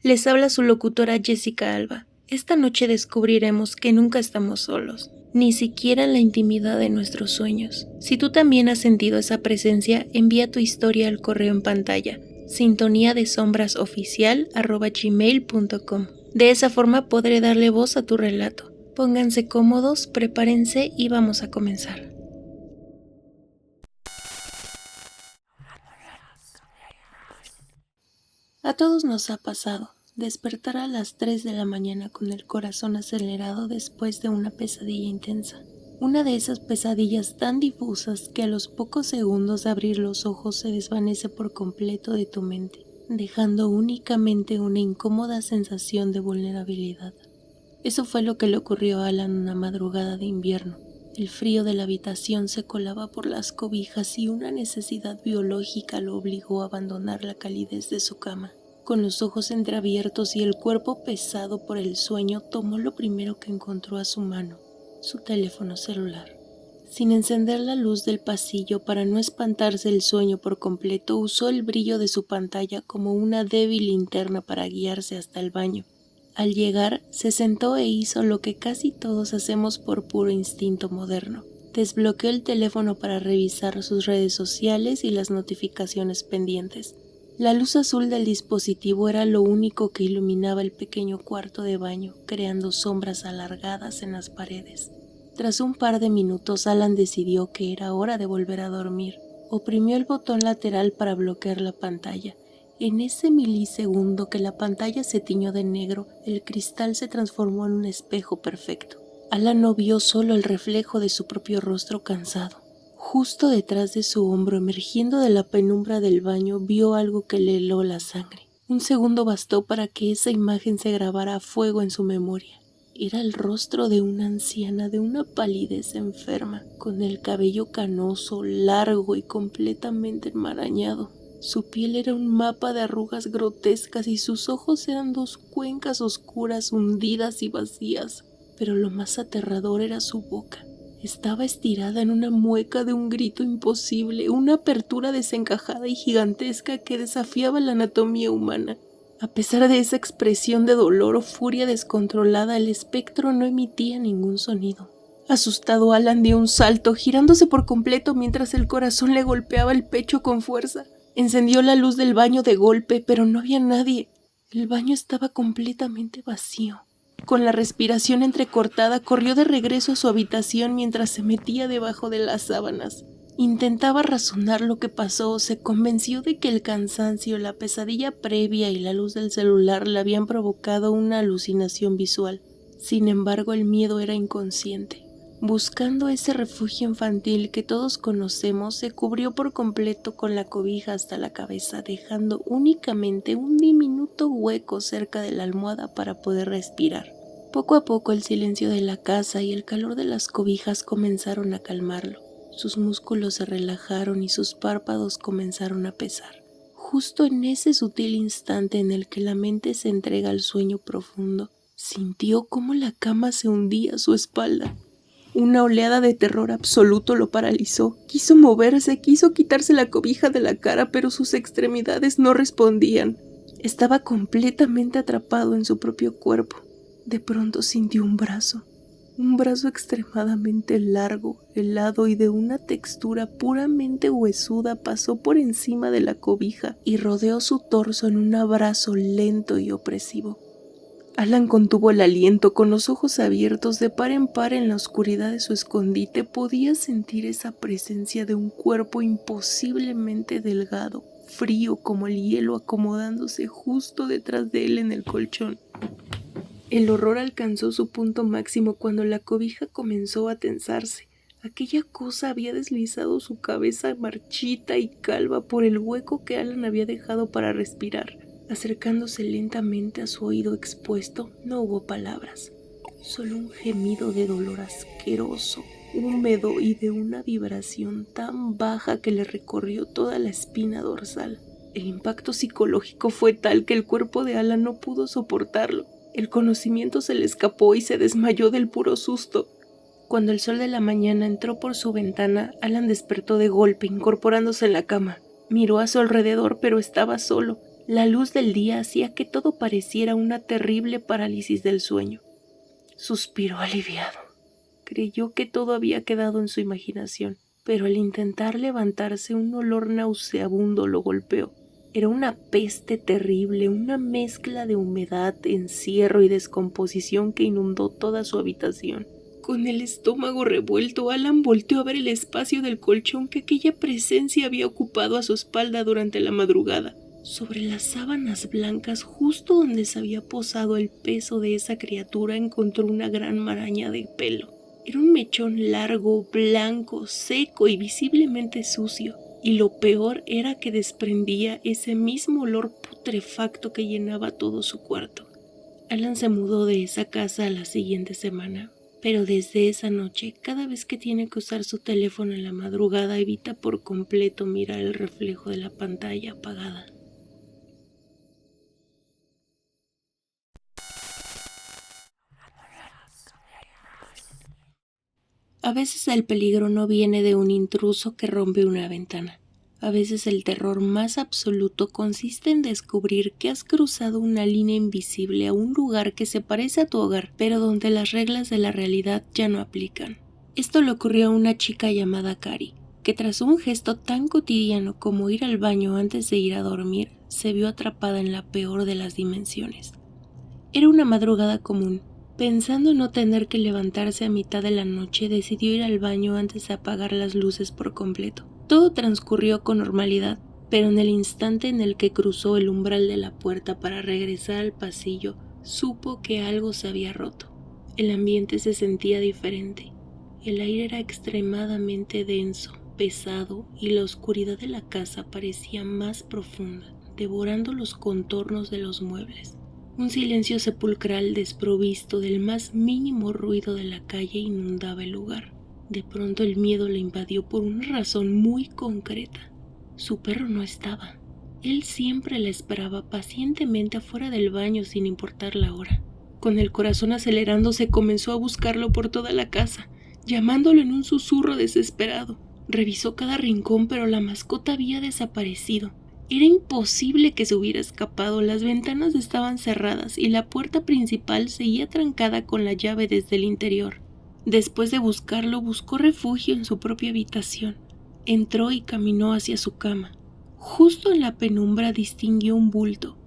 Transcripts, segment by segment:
Les habla su locutora Jessica Alba. Esta noche descubriremos que nunca estamos solos, ni siquiera en la intimidad de nuestros sueños. Si tú también has sentido esa presencia, envía tu historia al correo en pantalla, sintoniadesombrasoficial@gmail.com. De esa forma podré darle voz a tu relato. Pónganse cómodos, prepárense y vamos a comenzar. A todos nos ha pasado despertar a las 3 de la mañana con el corazón acelerado después de una pesadilla intensa. Una de esas pesadillas tan difusas que a los pocos segundos de abrir los ojos se desvanece por completo de tu mente, dejando únicamente una incómoda sensación de vulnerabilidad. Eso fue lo que le ocurrió a Alan una madrugada de invierno. El frío de la habitación se colaba por las cobijas y una necesidad biológica lo obligó a abandonar la calidez de su cama. Con los ojos entreabiertos y el cuerpo pesado por el sueño, tomó lo primero que encontró a su mano, su teléfono celular. Sin encender la luz del pasillo para no espantarse el sueño por completo, usó el brillo de su pantalla como una débil linterna para guiarse hasta el baño. Al llegar, se sentó e hizo lo que casi todos hacemos por puro instinto moderno. Desbloqueó el teléfono para revisar sus redes sociales y las notificaciones pendientes. La luz azul del dispositivo era lo único que iluminaba el pequeño cuarto de baño, creando sombras alargadas en las paredes. Tras un par de minutos, Alan decidió que era hora de volver a dormir. Oprimió el botón lateral para bloquear la pantalla. En ese milisegundo que la pantalla se tiñó de negro, el cristal se transformó en un espejo perfecto. Alan no vio solo el reflejo de su propio rostro cansado. Justo detrás de su hombro, emergiendo de la penumbra del baño, vio algo que le heló la sangre. Un segundo bastó para que esa imagen se grabara a fuego en su memoria. Era el rostro de una anciana de una palidez enferma, con el cabello canoso, largo y completamente enmarañado. Su piel era un mapa de arrugas grotescas y sus ojos eran dos cuencas oscuras hundidas y vacías. Pero lo más aterrador era su boca. Estaba estirada en una mueca de un grito imposible, una apertura desencajada y gigantesca que desafiaba la anatomía humana. A pesar de esa expresión de dolor o furia descontrolada, el espectro no emitía ningún sonido. Asustado, Alan dio un salto, girándose por completo mientras el corazón le golpeaba el pecho con fuerza. Encendió la luz del baño de golpe, pero no había nadie. El baño estaba completamente vacío. Con la respiración entrecortada, corrió de regreso a su habitación mientras se metía debajo de las sábanas. Intentaba razonar lo que pasó, se convenció de que el cansancio, la pesadilla previa y la luz del celular le habían provocado una alucinación visual. Sin embargo, el miedo era inconsciente. Buscando ese refugio infantil que todos conocemos, se cubrió por completo con la cobija hasta la cabeza, dejando únicamente un diminuto hueco cerca de la almohada para poder respirar. Poco a poco el silencio de la casa y el calor de las cobijas comenzaron a calmarlo. Sus músculos se relajaron y sus párpados comenzaron a pesar. Justo en ese sutil instante en el que la mente se entrega al sueño profundo, sintió cómo la cama se hundía a su espalda. Una oleada de terror absoluto lo paralizó. Quiso moverse, quiso quitarse la cobija de la cara, pero sus extremidades no respondían. Estaba completamente atrapado en su propio cuerpo. De pronto sintió un brazo extremadamente largo, helado y de una textura puramente huesuda pasó por encima de la cobija y rodeó su torso en un abrazo lento y opresivo. Alan contuvo el aliento, con los ojos abiertos de par en par en la oscuridad de su escondite. Podía sentir esa presencia de un cuerpo imposiblemente delgado, frío como el hielo, acomodándose justo detrás de él en el colchón. El horror alcanzó su punto máximo cuando la cobija comenzó a tensarse. Aquella cosa había deslizado su cabeza marchita y calva por el hueco que Alan había dejado para respirar. Acercándose lentamente a su oído expuesto, no hubo palabras, solo un gemido de dolor asqueroso, húmedo y de una vibración tan baja que le recorrió toda la espina dorsal. El impacto psicológico fue tal que el cuerpo de Alan no pudo soportarlo. El conocimiento se le escapó y se desmayó del puro susto. Cuando el sol de la mañana entró por su ventana, Alan despertó de golpe, incorporándose en la cama. Miró a su alrededor, pero estaba solo. La luz del día hacía que todo pareciera una terrible parálisis del sueño. Suspiró aliviado. Creyó que todo había quedado en su imaginación, pero al intentar levantarse un olor nauseabundo lo golpeó. Era una peste terrible, una mezcla de humedad, encierro y descomposición que inundó toda su habitación. Con el estómago revuelto, Alan volteó a ver el espacio del colchón que aquella presencia había ocupado a su espalda durante la madrugada. Sobre las sábanas blancas, justo donde se había posado el peso de esa criatura, encontró una gran maraña de pelo. Era un mechón largo, blanco, seco y visiblemente sucio, y lo peor era que desprendía ese mismo olor putrefacto que llenaba todo su cuarto. Alan se mudó de esa casa a la siguiente semana, pero desde esa noche, cada vez que tiene que usar su teléfono en la madrugada, evita por completo mirar el reflejo de la pantalla apagada. A veces el peligro no viene de un intruso que rompe una ventana. A veces el terror más absoluto consiste en descubrir que has cruzado una línea invisible a un lugar que se parece a tu hogar, pero donde las reglas de la realidad ya no aplican. Esto le ocurrió a una chica llamada Cari, que tras un gesto tan cotidiano como ir al baño antes de ir a dormir, se vio atrapada en la peor de las dimensiones. Era una madrugada común. Pensando no tener que levantarse a mitad de la noche, decidió ir al baño antes de apagar las luces por completo. Todo transcurrió con normalidad, pero en el instante en el que cruzó el umbral de la puerta para regresar al pasillo, supo que algo se había roto. El ambiente se sentía diferente. El aire era extremadamente denso, pesado, y la oscuridad de la casa parecía más profunda, devorando los contornos de los muebles. Un silencio sepulcral desprovisto del más mínimo ruido de la calle inundaba el lugar. De pronto el miedo le invadió por una razón muy concreta. Su perro no estaba. Él siempre la esperaba pacientemente afuera del baño sin importar la hora. Con el corazón acelerándose comenzó a buscarlo por toda la casa, llamándolo en un susurro desesperado. Revisó cada rincón, pero la mascota había desaparecido. Era imposible que se hubiera escapado, las ventanas estaban cerradas y la puerta principal seguía trancada con la llave desde el interior. Después de buscarlo, buscó refugio en su propia habitación. Entró y caminó hacia su cama. Justo en la penumbra distinguió un bulto.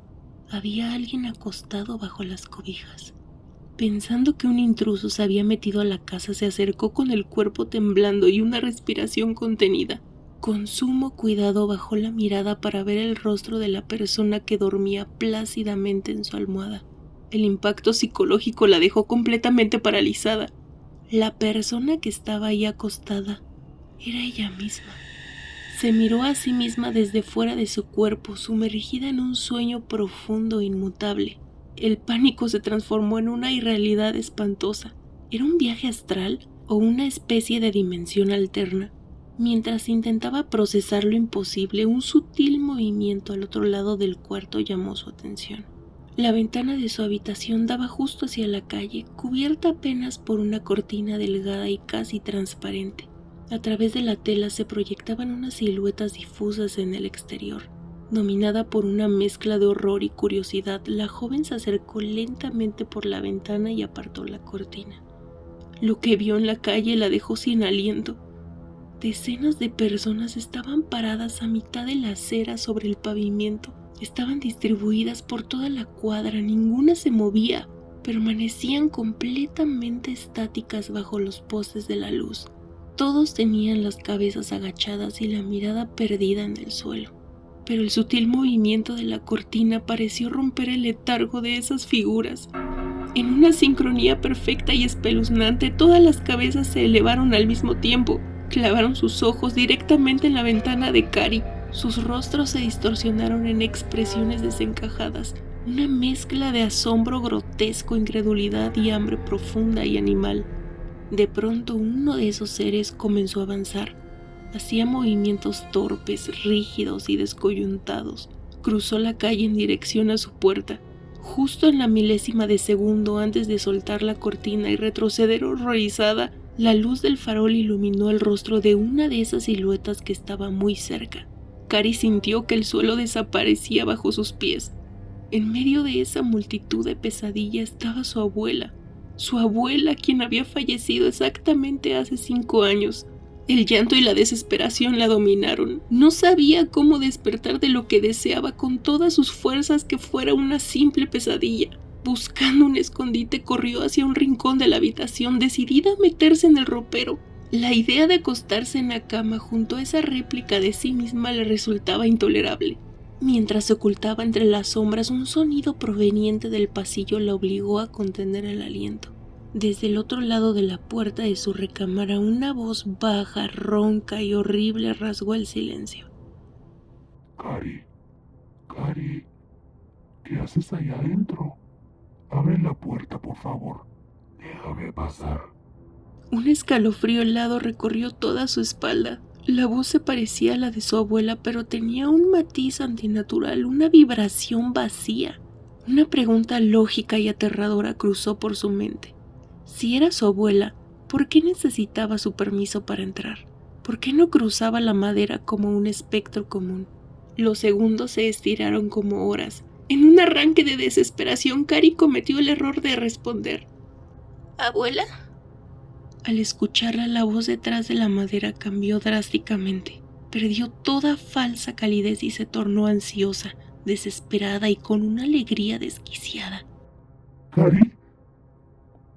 Había alguien acostado bajo las cobijas. Pensando que un intruso se había metido a la casa, se acercó con el cuerpo temblando y una respiración contenida. Con sumo cuidado bajó la mirada para ver el rostro de la persona que dormía plácidamente en su almohada. El impacto psicológico la dejó completamente paralizada. La persona que estaba ahí acostada era ella misma. Se miró a sí misma desde fuera de su cuerpo, sumergida en un sueño profundo e inmutable. El pánico se transformó en una irrealidad espantosa. ¿Era un viaje astral o una especie de dimensión alterna? Mientras intentaba procesar lo imposible, un sutil movimiento al otro lado del cuarto llamó su atención. La ventana de su habitación daba justo hacia la calle, cubierta apenas por una cortina delgada y casi transparente. A través de la tela se proyectaban unas siluetas difusas en el exterior. Dominada por una mezcla de horror y curiosidad, la joven se acercó lentamente por la ventana y apartó la cortina. Lo que vio en la calle la dejó sin aliento. Decenas de personas estaban paradas a mitad de la acera sobre el pavimento. Estaban distribuidas por toda la cuadra, ninguna se movía. Permanecían completamente estáticas bajo los postes de la luz. Todos tenían las cabezas agachadas y la mirada perdida en el suelo. Pero el sutil movimiento de la cortina pareció romper el letargo de esas figuras. En una sincronía perfecta y espeluznante, todas las cabezas se elevaron al mismo tiempo. Clavaron sus ojos directamente en la ventana de Cari. Sus rostros se distorsionaron en expresiones desencajadas, una mezcla de asombro grotesco, incredulidad y hambre profunda y animal. De pronto uno de esos seres comenzó a avanzar. Hacía movimientos torpes, rígidos y descoyuntados. Cruzó la calle en dirección a su puerta. Justo en la milésima de segundo antes de soltar la cortina y retroceder horrorizada, la luz del farol iluminó el rostro de una de esas siluetas que estaba muy cerca. Cari sintió que el suelo desaparecía bajo sus pies. En medio de esa multitud de pesadilla estaba su abuela, quien había fallecido exactamente hace 5 años. El llanto y la desesperación la dominaron. No sabía cómo despertar de lo que deseaba con todas sus fuerzas que fuera una simple pesadilla. Buscando un escondite, corrió hacia un rincón de la habitación, decidida a meterse en el ropero. La idea de acostarse en la cama junto a esa réplica de sí misma le resultaba intolerable. Mientras se ocultaba entre las sombras, un sonido proveniente del pasillo la obligó a contener el aliento. Desde el otro lado de la puerta de su recámara, una voz baja, ronca y horrible rasgó el silencio. Cari, ¿qué haces ahí adentro? Abre la puerta, por favor. Déjame pasar. Un escalofrío helado recorrió toda su espalda. La voz se parecía a la de su abuela, pero tenía un matiz antinatural, una vibración vacía. Una pregunta lógica y aterradora cruzó por su mente. Si era su abuela, ¿por qué necesitaba su permiso para entrar? ¿Por qué no cruzaba la madera como un espectro común? Los segundos se estiraron como horas. En un arranque de desesperación, Cari cometió el error de responder. ¿Abuela? Al escucharla, la voz detrás de la madera cambió drásticamente. Perdió toda falsa calidez y se tornó ansiosa, desesperada y con una alegría desquiciada. Cari,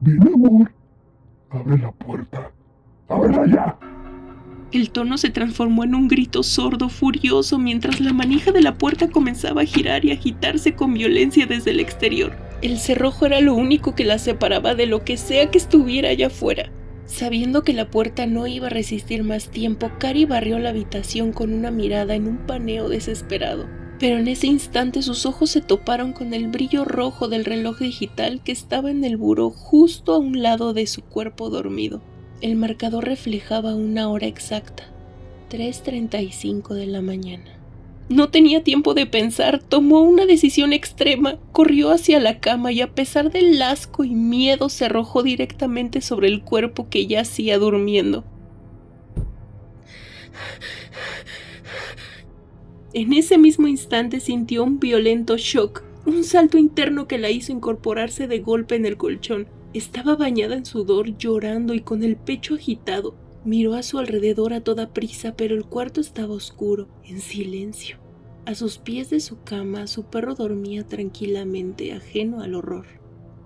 ven, amor. Abre la puerta. ¡Ábrela ya! El tono se transformó en un grito sordo, furioso, mientras la manija de la puerta comenzaba a girar y agitarse con violencia desde el exterior. El cerrojo era lo único que la separaba de lo que sea que estuviera allá afuera. Sabiendo que la puerta no iba a resistir más tiempo, Cari barrió la habitación con una mirada en un paneo desesperado. Pero en ese instante sus ojos se toparon con el brillo rojo del reloj digital que estaba en el buró justo a un lado de su cuerpo dormido. El marcador reflejaba una hora exacta, 3:35 de la mañana. No tenía tiempo de pensar, tomó una decisión extrema, corrió hacia la cama y a pesar del asco y miedo se arrojó directamente sobre el cuerpo que yacía durmiendo. En ese mismo instante sintió un violento shock, un salto interno que la hizo incorporarse de golpe en el colchón. Estaba bañada en sudor, llorando y con el pecho agitado. Miró a su alrededor a toda prisa, pero el cuarto estaba oscuro, en silencio. A sus pies de su cama, su perro dormía tranquilamente, ajeno al horror.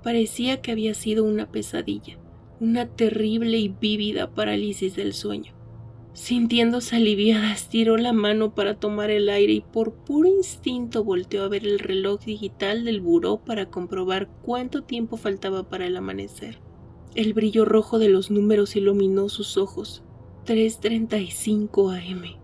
Parecía que había sido una pesadilla, una terrible y vívida parálisis del sueño. Sintiéndose aliviada, estiró la mano para tomar el aire y por puro instinto volteó a ver el reloj digital del buró para comprobar cuánto tiempo faltaba para el amanecer. El brillo rojo de los números iluminó sus ojos. 3:35 a.m.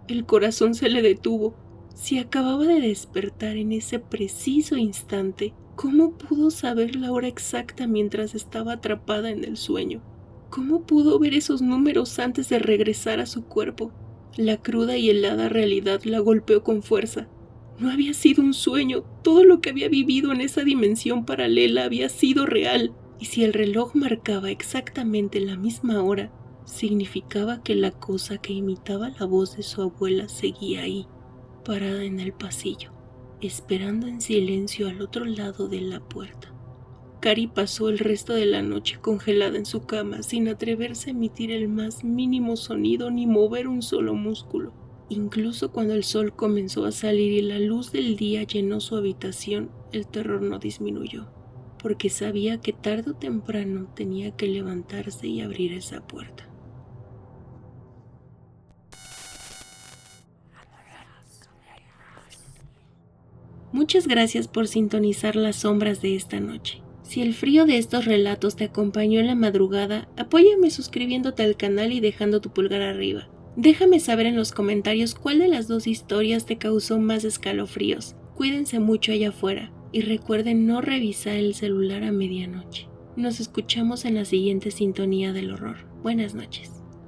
El corazón se le detuvo. Si acababa de despertar en ese preciso instante, ¿cómo pudo saber la hora exacta mientras estaba atrapada en el sueño? ¿Cómo pudo ver esos números antes de regresar a su cuerpo? La cruda y helada realidad la golpeó con fuerza. No había sido un sueño, todo lo que había vivido en esa dimensión paralela había sido real, y si el reloj marcaba exactamente la misma hora, significaba que la cosa que imitaba la voz de su abuela seguía ahí, parada en el pasillo, esperando en silencio al otro lado de la puerta. Cari pasó el resto de la noche congelada en su cama, sin atreverse a emitir el más mínimo sonido ni mover un solo músculo. Incluso cuando el sol comenzó a salir y la luz del día llenó su habitación, el terror no disminuyó, porque sabía que tarde o temprano tenía que levantarse y abrir esa puerta. Muchas gracias por sintonizar las sombras de esta noche. Si el frío de estos relatos te acompañó en la madrugada, apóyame suscribiéndote al canal y dejando tu pulgar arriba. Déjame saber en los comentarios cuál de las dos historias te causó más escalofríos. Cuídense mucho allá afuera y recuerden no revisar el celular a medianoche. Nos escuchamos en la siguiente sintonía del horror. Buenas noches.